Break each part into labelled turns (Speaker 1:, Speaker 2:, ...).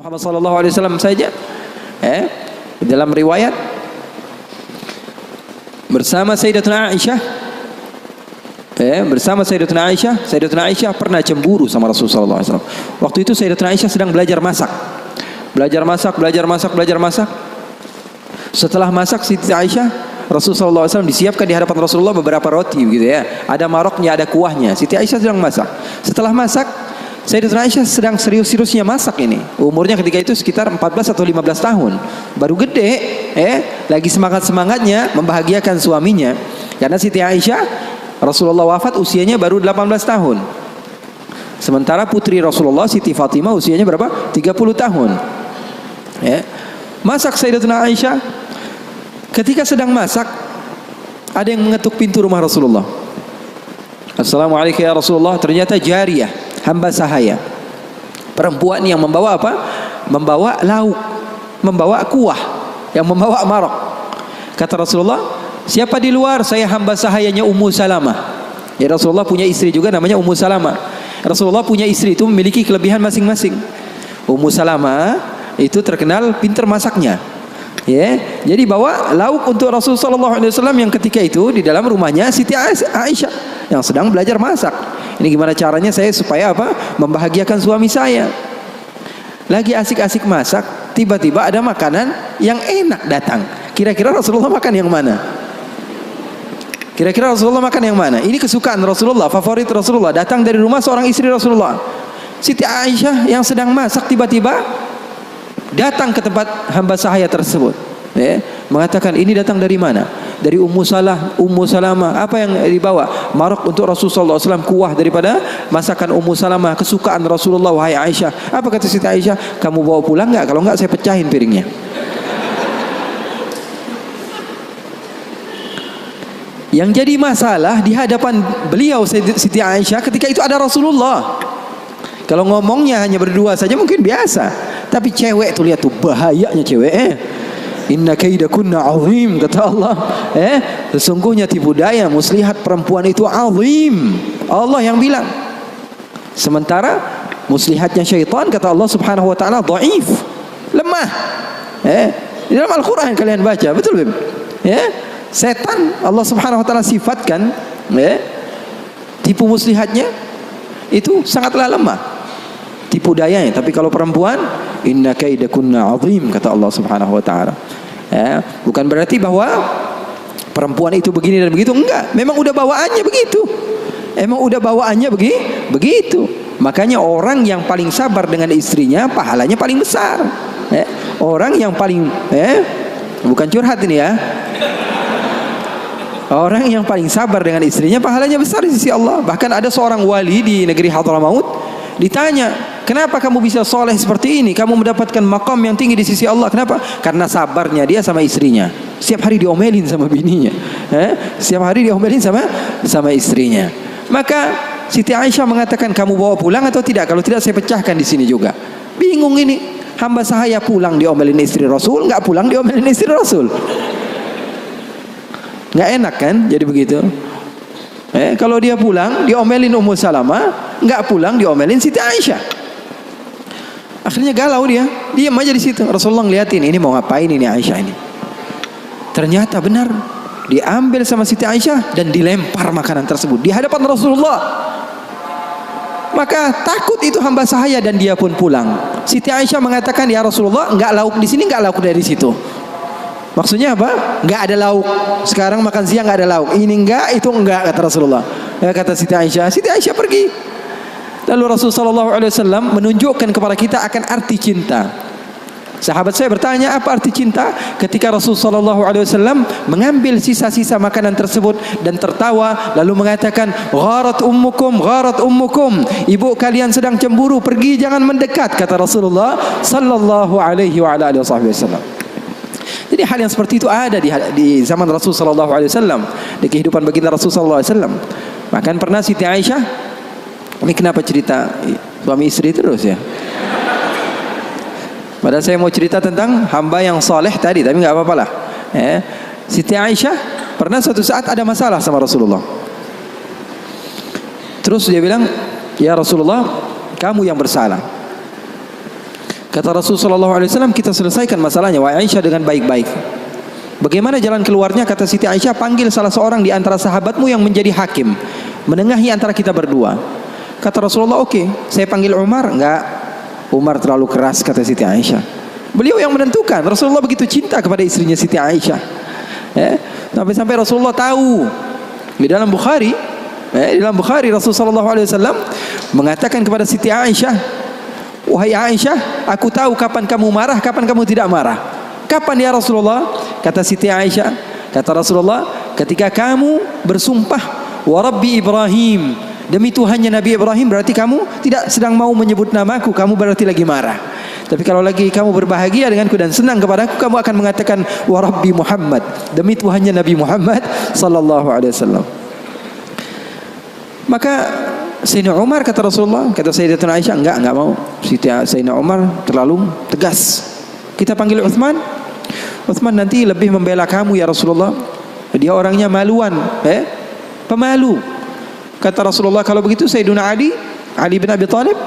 Speaker 1: Muhammad SAW saja. Dalam riwayat bersama Sayyidatuna Aisyah, Sayyidatuna Aisyah pernah cemburu sama Rasulullah SAW. Waktu itu Sayyidatuna Aisyah sedang belajar masak. Setelah masak Siti Aisyah, Rasulullah SAW disiapkan di hadapan Rasulullah beberapa roti gitu ya. Ada maroknya, ada kuahnya. Siti Aisyah sedang masak. Setelah masak, Sayyidatuna Aisyah sedang serius-seriusnya masak ini. Umurnya ketika itu sekitar 14 atau 15 tahun. Baru gede, lagi semangat-semangatnya membahagiakan suaminya. Karena Siti Aisyah, Rasulullah wafat usianya baru 18 tahun. Sementara putri Rasulullah Siti Fatimah usianya berapa? 30 tahun. Masak Sayyidatuna Aisyah. Ketika sedang masak, ada yang mengetuk pintu rumah Rasulullah. Assalamualaikum ya Rasulullah. Ternyata jariyah, hamba sahaya, perempuan yang membawa apa? Membawa lauk, membawa kuah, yang membawa marok. Kata Rasulullah, siapa di luar? Saya hamba sahayanya Ummu Salamah. Ya, Rasulullah punya istri juga namanya Ummu Salamah. Rasulullah punya istri itu memiliki kelebihan masing-masing. Ummu Salamah itu terkenal pintar masaknya. Jadi bawa lauk untuk Rasulullah SAW yang ketika itu di dalam rumahnya Siti Aisyah yang sedang belajar masak. Ini gimana caranya saya supaya apa? Membahagiakan suami saya. Lagi asik-asik masak, tiba-tiba ada makanan yang enak datang. Kira-kira Rasulullah makan yang mana? Ini kesukaan Rasulullah, favorit Rasulullah. Datang dari rumah seorang istri Rasulullah. Siti Aisyah yang sedang masak tiba-tiba datang ke tempat hamba sahaya tersebut, mengatakan ini datang dari mana? Dari Ummu Salamah. Apa yang dibawa? Marok untuk Rasulullah SAW, kuah daripada masakan Ummu Salamah, kesukaan Rasulullah. Wahai Aisyah, apa kata Siti Aisyah? Kamu bawa pulang nggak? Kalau nggak saya pecahin piringnya. Yang jadi masalah di hadapan beliau Siti Aisyah ketika itu ada Rasulullah. Kalau ngomongnya hanya berdua saja mungkin biasa, tapi cewek tuh lihat tuh bahayanya cewek. Inna kaidakunna azim, kata Allah. Sesungguhnya tipu daya muslihat perempuan itu azim. Allah yang bilang. Sementara muslihatnya syaitan kata Allah Subhanahu wa taala dhaif, lemah. Di dalam Al-Qur'an kalian baca, betul Beb? Setan Allah Subhanahu wa taala sifatkan tipu muslihatnya itu sangatlah lemah tipu dayanya. Tapi kalau perempuan, inna kaidakunna azim, kata Allah Subhanahu wa taala. Bukan berarti bahwa perempuan itu begini dan begitu, enggak. Memang udah bawaannya begitu. Makanya orang yang paling sabar dengan istrinya pahalanya paling besar. Orang yang paling bukan curhat ini ya. Orang yang paling sabar dengan istrinya pahalanya besar di sisi Allah. Bahkan ada seorang wali di negeri Hadramaut ditanya, kenapa kamu bisa soleh seperti ini? Kamu mendapatkan maqam yang tinggi di sisi Allah. Kenapa? Karena sabarnya dia sama istrinya. Setiap hari diomelin sama bininya, setiap hari diomelin sama istrinya. Maka Siti Aisyah mengatakan, kamu bawa pulang atau tidak? Kalau tidak saya pecahkan di sini juga. Bingung ini. Hamba sahaya pulang diomelin istri Rasul, nggak pulang diomelin istri Rasul. Nggak enak kan jadi begitu. Kalau dia pulang diomelin Ummu Salamah, nggak pulang diomelin Siti Aisyah. Akhirnya galau dia, diam aja di situ. Rasulullah ngeliatin, ini mau ngapain ini Aisyah ini. Ternyata benar, diambil sama Siti Aisyah dan dilempar makanan tersebut di hadapan Rasulullah. Maka takut itu hamba sahaya dan dia pun pulang. Siti Aisyah mengatakan, ya Rasulullah, nggak lauk di sini, nggak lauk dari situ. Maksudnya apa? Nggak ada lauk. Sekarang makan siang nggak ada lauk. Ini enggak, itu enggak, kata Rasulullah. Kata Siti Aisyah pergi. Lalu Rasulullah SAW menunjukkan kepada kita akan arti cinta. Sahabat saya bertanya, apa arti cinta? Ketika Rasulullah SAW mengambil sisa-sisa makanan tersebut dan tertawa, lalu mengatakan, gharat ummukum, ibu kalian sedang cemburu, pergi, jangan mendekat, kata Rasulullah Sallallahu Alaihi Wasallam. Jadi hal yang seperti itu ada di zaman Rasulullah SAW, di kehidupan baginda Rasulullah SAW. Bahkan pernah Siti Aisyah, ini kenapa cerita suami istri terus ya? Padahal saya mau cerita tentang hamba yang soleh tadi, tapi nggak apa-apa lah. Siti Aisyah pernah suatu saat ada masalah sama Rasulullah. Terus dia bilang, ya Rasulullah, kamu yang bersalah. Kata Rasulullah SAW, kita selesaikan masalahnya wahai Aisyah dengan baik-baik. Bagaimana jalan keluarnya? Kata Siti Aisyah, panggil salah seorang di antara sahabatmu yang menjadi hakim, menengahi antara kita berdua. Kata Rasulullah, oke, saya panggil Umar. Enggak, Umar terlalu keras, kata Siti Aisyah. Beliau yang menentukan. Rasulullah begitu cinta kepada istrinya Siti Aisyah, sampai-sampai Rasulullah tahu. Di dalam Bukhari, Rasulullah SAW mengatakan kepada Siti Aisyah, wahai Aisyah, aku tahu kapan kamu marah, kapan kamu tidak marah. Kapan ya Rasulullah? Kata Siti Aisyah, kata Rasulullah, ketika kamu bersumpah wa Rabbi Ibrahim, demi Tuhannya Nabi Ibrahim, berarti kamu tidak sedang mau menyebut namaku, kamu berarti lagi marah. Tapi kalau lagi kamu berbahagia denganku dan senang kepadaku, kamu akan mengatakan wa Rabbi Muhammad, demi Tuhannya Nabi Muhammad sallallahu alaihi wasallam. Maka Sayyidina Umar, kata Rasulullah, kata Sayyidatuna Aisyah, enggak mau. Sayyidina Umar terlalu tegas. Kita panggil Utsman. Utsman nanti lebih membela kamu ya Rasulullah. Dia orangnya maluan, pemalu. Kata Rasulullah, kalau begitu Sayyidina Ali bin Abi Thalib,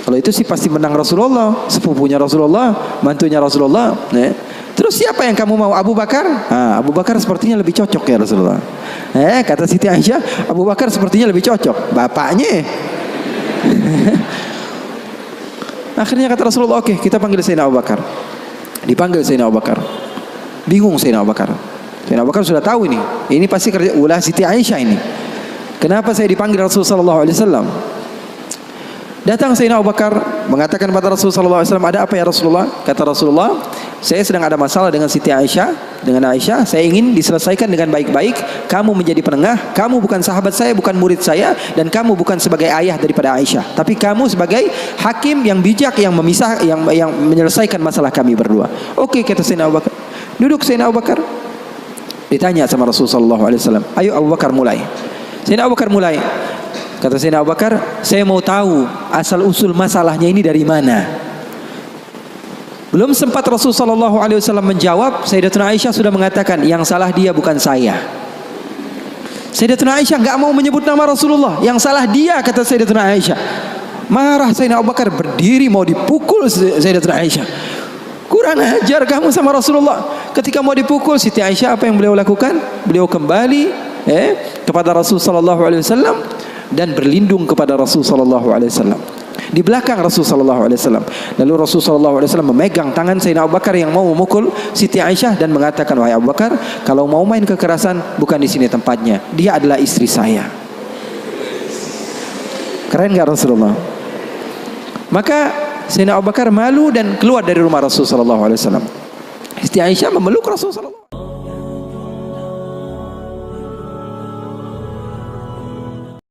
Speaker 1: kalau itu sih pasti menang Rasulullah, sepupunya Rasulullah, mantunya Rasulullah. Terus siapa yang kamu mau? Abu Bakar? Abu Bakar sepertinya lebih cocok ya Rasulullah. Kata Siti Aisyah, Abu Bakar sepertinya lebih cocok, bapaknya. Akhirnya kata Rasulullah, oke, kita panggil Sayyidina Abu Bakar. Dipanggil Sayyidina Abu Bakar. Bingung Sayyidina Abu Bakar. Sayyidina Abu Bakar sudah tahu ini pasti kerja ulah Siti Aisyah ini. Kenapa saya dipanggil Rasulullah SAW? Datang Sayyidina Abu Bakar mengatakan kepada Rasulullah SAW, ada apa ya Rasulullah? Kata Rasulullah, saya sedang ada masalah dengan Siti Aisyah, dengan Aisyah. Saya ingin diselesaikan dengan baik-baik. Kamu menjadi penengah. Kamu bukan sahabat saya, bukan murid saya, dan kamu bukan sebagai ayah daripada Aisyah, tapi kamu sebagai hakim yang bijak, yang memisah, yang menyelesaikan masalah kami berdua. Oke, kata Sayyidina Abu Bakar. Duduk Sayyidina Abu Bakar. Ditanya sama Rasulullah SAW, ayo Abu Bakar mulai. Sayyidina Abu Bakar mulai. Kata Sayyidina Abu Bakar, saya mau tahu asal usul masalahnya ini dari mana. Belum sempat Rasulullah SAW menjawab, Sayyidatuna Aisyah sudah mengatakan, yang salah dia bukan saya. Sayyidatuna Aisyah enggak mau menyebut nama Rasulullah, yang salah dia, kata Sayyidatuna Aisyah. Marah Sayyidina Abu Bakar, berdiri mau dipukul Sayyidatuna Aisyah. Kurang ajar kamu sama Rasulullah. Ketika mau dipukul Siti Aisyah, apa yang beliau lakukan? Beliau kembali kepada Rasulullah SAW dan berlindung kepada Rasulullah SAW. Di belakang Rasulullah SAW. Lalu Rasulullah SAW memegang tangan Sayyidina Abu Bakar yang mau memukul Siti Aisyah dan mengatakan, wahai Abu Bakar, kalau mau main kekerasan bukan di sini tempatnya. Dia adalah istri saya. Keren gak Rasulullah? Maka Sayyidina Abu Bakar malu dan keluar dari rumah Rasulullah SAW. Siti Aisyah memeluk Rasulullah SAW.